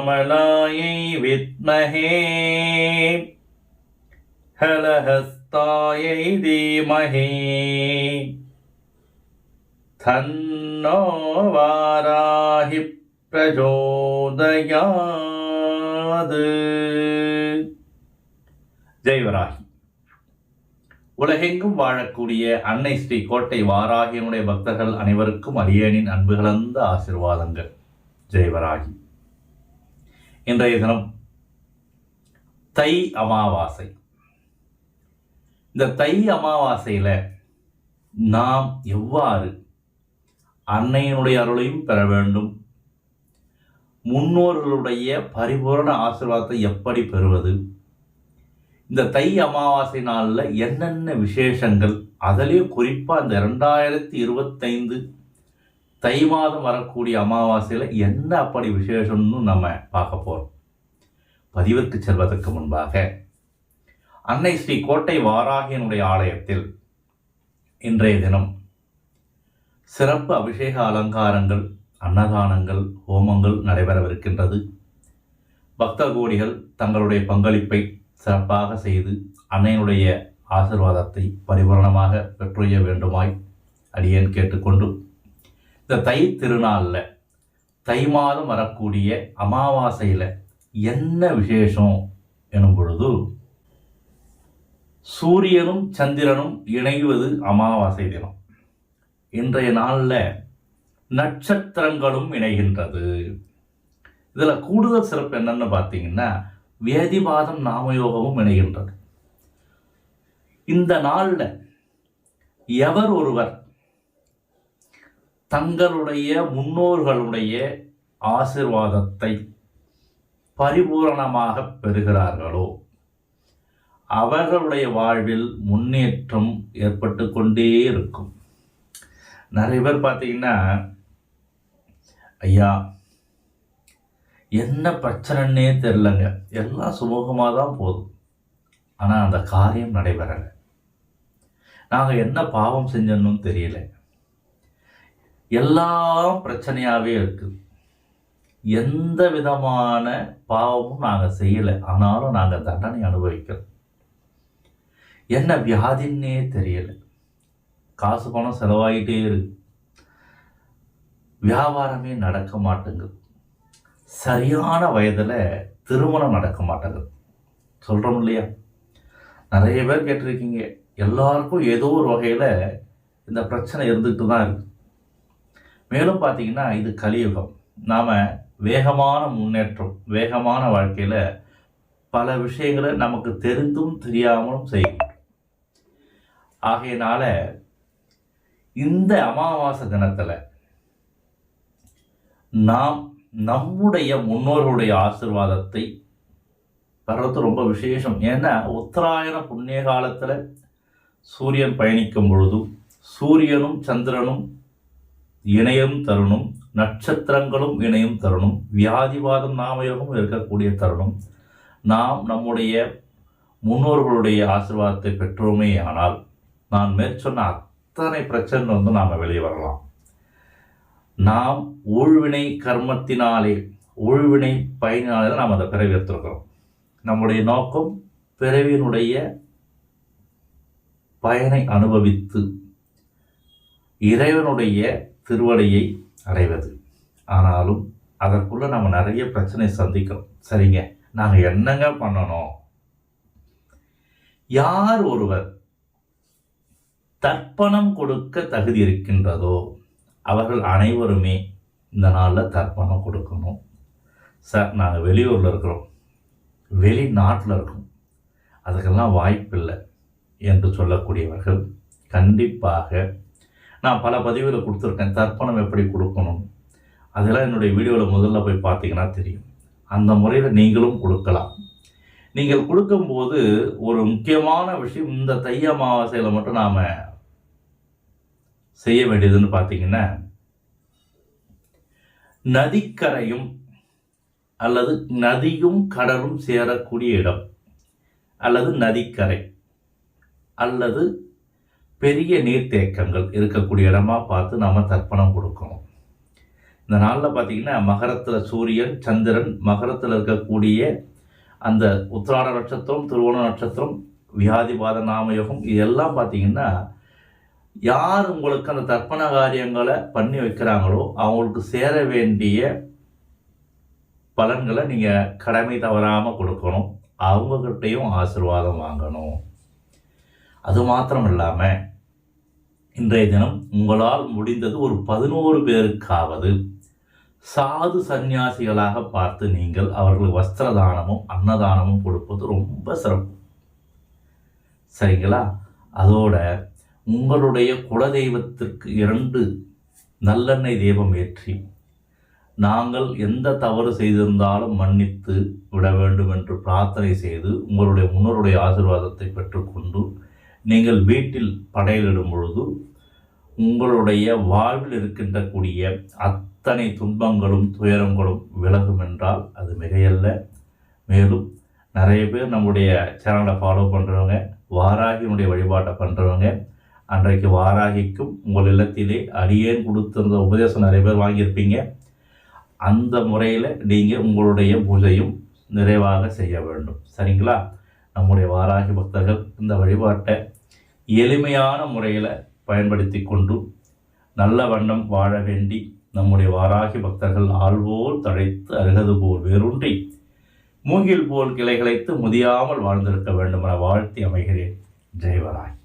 श्यामलायै विद्महे हलहस्तायै धीमहि तन्नो वाराहि प्रचोदयात्. ஜெய் வராகி. உலகெங்கும் வாழக்கூடிய அன்னை ஸ்ரீ கோட்டை வாராகியினுடைய பக்தர்கள் அனைவருக்கும் அடியேனின் அன்பு கலந்த ஆசீர்வாதங்கள். ஜெய் வராகி. இன்றைய தினம் தை அமாவாசை. இந்த தை அமாவாசையில நாம் எவ்வாறு அன்னையினுடைய அருளையும் பெற வேண்டும், முன்னோர்களுடைய பரிபூரண ஆசீர்வாதத்தை எப்படி பெறுவது, இந்த தை அமாவாசை நாளில் என்னென்ன விசேஷங்கள், அதிலேயும் குறிப்பாக இந்த 2025 தை மாதம் வரக்கூடிய அமாவாசையில் என்ன அப்படி விசேஷம்னு நம்ம பார்க்க போகிறோம். பதிவிற்கு செல்வதற்கு முன்பாக அன்னை ஸ்ரீ கோட்டை வாராகியினுடைய ஆலயத்தில் இன்றைய தினம் சிறப்பு அபிஷேக அலங்காரங்கள், அன்னதானங்கள், ஹோமங்கள் நடைபெறவிருக்கின்றது. பக்த கோடிகள் தங்களுடைய பங்களிப்பை சிறப்பாக செய்து அன்னையினுடைய ஆசீர்வாதத்தை பரிபூரணமாக பெற்றுய வேண்டுமாய் அடியேன் கேட்டுக்கொண்டு, இந்த தை திருநாளில் தை மாதம் வரக்கூடிய அமாவாசையில் என்ன விசேஷம் எனும் பொழுது, சூரியனும் சந்திரனும் இணைவது அமாவாசை தினம். இன்றைய நாளில் நட்சத்திரங்களும் இணைகின்றது. இதில் கூடுதல் சிறப்பு என்னன்னு பார்த்தீங்கன்னா, வேதிபாதம் நாமயோகமும் இணைகின்றது. இந்த நாளில் எவர் ஒருவர் தங்களுடைய முன்னோர்களுடைய ஆசீர்வாதத்தை பரிபூரணமாக பெறுகிறார்களோ அவர்களுடைய வாழ்வில் முன்னேற்றம் ஏற்பட்டு கொண்டே இருக்கும். நிறைய பேர் பார்த்தீங்கன்னா, ஐயா என்ன பிரச்சனைன்னே தெரிலங்க, எல்லாம் சுமூகமாக தான் போதும், ஆனால் அந்த காரியம் நடைபெறலை, நாங்கள் என்ன பாவம் செஞ்சோன்னு தெரியல, எல்லாம் பிரச்சனையாகவே இருக்குது, எந்த விதமான பாவமும் நாங்கள் செய்யலை, ஆனாலும் நாங்கள் தண்டனை அனுபவிக்கிறோம், என்ன வியாதின்னே தெரியலை, காசு பணம் செலவாகிட்டே இருக்கு, வியாபாரமே நடக்க மாட்டேங்குது, சரியான வயதில் திருமணம் நடக்க மாட்டேங்குது. சொல்கிறோம் இல்லையா? நிறைய பேர் கேட்டிருக்கீங்க. எல்லாருக்கும் ஏதோ ஒரு வகையில் இந்த பிரச்சனை இருந்துக்கிட்டு தான் இருக்குது. மேலும் பார்த்தீங்கன்னா, இது கலியுகம். நாம் வேகமான முன்னேற்றம், வேகமான வாழ்க்கையில் பல விஷயங்களை நமக்கு தெரிந்தும் தெரியாமலும் செய்யும். ஆகையினால இந்த அமாவாசை தினத்தில் நாம் நம்முடைய முன்னோர்களுடைய ஆசீர்வாதத்தை பெறது ரொம்ப விசேஷம். ஏன்னா உத்தராயண புண்ணிய காலத்தில் சூரியன் பயணிக்கும் பொழுது சூரியனும் சந்திரனும் இணையும் தருணம், நட்சத்திரங்களும் இணையும் தருணம், வியாதிவாதம் நாமயோகம் இருக்கக்கூடிய தருணம். நாம் நம்முடைய முன்னோர்களுடைய ஆசீர்வாதத்தை பெற்றோமே ஆனால் நான் மேற்சொன்ன அத்தனை பிரச்சனை நாம் வெளியே வரலாம். நாம் ஊழ்வினை கர்மத்தினாலே, ஊழ்வினை பயனினாலே தான் நாம் அதை பிறவி எடுத்திருக்கிறோம். நம்முடைய நோக்கம் பிறவியினுடைய பயனை அனுபவித்து இறைவனுடைய திருவடியை அடைவது. ஆனாலும் அதற்குள்ள நம்ம நிறைய பிரச்சனை சந்திக்கிறோம். சரிங்க, நாங்கள் என்னங்க பண்ணணும்? யார் ஒருவர் தர்ப்பணம் கொடுக்க தகுதி இருக்கின்றதோ அவர்கள் அனைவருமே இந்த நாளில் தர்ப்பணம் கொடுக்கணும். சார், நாங்கள் வெளியூரில் இருக்கிறோம், வெளிநாட்டில் இருக்கோம், அதுக்கெல்லாம் வாய்ப்பில்லை என்று சொல்லக்கூடியவர்கள் கண்டிப்பாக, நான் பல பதிவுகளை கொடுத்துருக்கேன், தர்ப்பணம் எப்படி கொடுக்கணும், அதெல்லாம் என்னுடைய வீடியோவில் முதல்ல போய் பார்த்தீங்கன்னா தெரியும். அந்த முறையில் நீங்களும் கொடுக்கலாம். நீங்கள் கொடுக்கும்போது ஒரு முக்கியமான விஷயம், இந்த தை அமாவாசையில் மட்டும் நாம் செய்ய வேண்டியதுன்னு பார்த்தீங்கன்னா, நதிக்கரையும் அல்லது நதியும் கடலும் சேரக்கூடிய இடம், அல்லது நதிக்கரை அல்லது பெரிய நீர்த்தேக்கங்கள் இருக்கக்கூடிய இடமா பார்த்து நாம் தர்ப்பணம் கொடுக்கணும். இந்த நாளில் பார்த்தீங்கன்னா மகரத்தில் சூரியன் சந்திரன், மகரத்தில் இருக்கக்கூடிய அந்த உத்திராட நட்சத்திரம், திருவோண நட்சத்திரம், வியாதிபாத நாமயோகம், இதெல்லாம் பார்த்தீங்கன்னா யார் உங்களுக்கு அந்த தர்ப்பண காரியங்களை பண்ணி வைக்கிறாங்களோ அவங்களுக்கு சேர வேண்டிய பலன்களை நீங்கள் கடமை தவறாமல் கொடுக்கணும். அவங்கக்கிட்டையும் ஆசீர்வாதம் வாங்கணும். அது மாத்திரம் இல்லாமல் இன்றைய தினம் உங்களால் முடிந்தது ஒரு 11 பேருக்காவது சாது சந்நியாசிகளாக பார்த்து நீங்கள் அவர்களுக்கு வஸ்திரதானமும் அன்னதானமும் கொடுப்பது ரொம்ப சிறப்பு. சரிங்களா? அதோட உங்களுடைய குலதெய்வத்திற்கு 2 நல்லெண்ணெய் தீபம் ஏற்றி நாங்கள் எந்த தவறு செய்திருந்தாலும் மன்னித்து விட வேண்டும் என்று பிரார்த்தனை செய்து உங்களுடைய முன்னோருடைய ஆசீர்வாதத்தை பெற்றுக்கொண்டு நீங்கள் வீட்டில் படையலிடும் பொழுது உங்களுடைய வாழ்வில் இருக்கின்ற கூடிய அத்தனை துன்பங்களும் துயரங்களும் விலகும் என்றால் அது மிகையல்ல. மேலும் நிறைய பேர் நம்முடைய சேனலை ஃபாலோ பண்ணுறவங்க, வாராகியினுடைய வழிபாட்டை பண்ணுறவங்க, அன்றைக்கு வாராகிக்கும் உங்கள் இல்லத்திலே அடியேன் கொடுத்திருந்த உபதேசம் நிறைய பேர் வாங்கியிருப்பீங்க. அந்த முறையில் நீங்கள் உங்களுடைய பூஜையும் நிறைவாக செய்ய வேண்டும். சரிங்களா? நம்முடைய வாராகி பக்தர்கள் இந்த வழிபாட்டை எளிமையான முறையில் பயன்படுத்தி கொண்டு நல்ல வண்ணம் வாழ வேண்டி நம்முடைய வாராகி பக்தர்கள் ஆள்போல் தழைத்து அருகது போல் வேரூன்றி மூங்கில் போல் கிளைகளைத்து முதியாமல் வாழ்ந்திருக்க வேண்டும் என வாழ்த்தி அமைகிறேன். ஜெய் வராகி.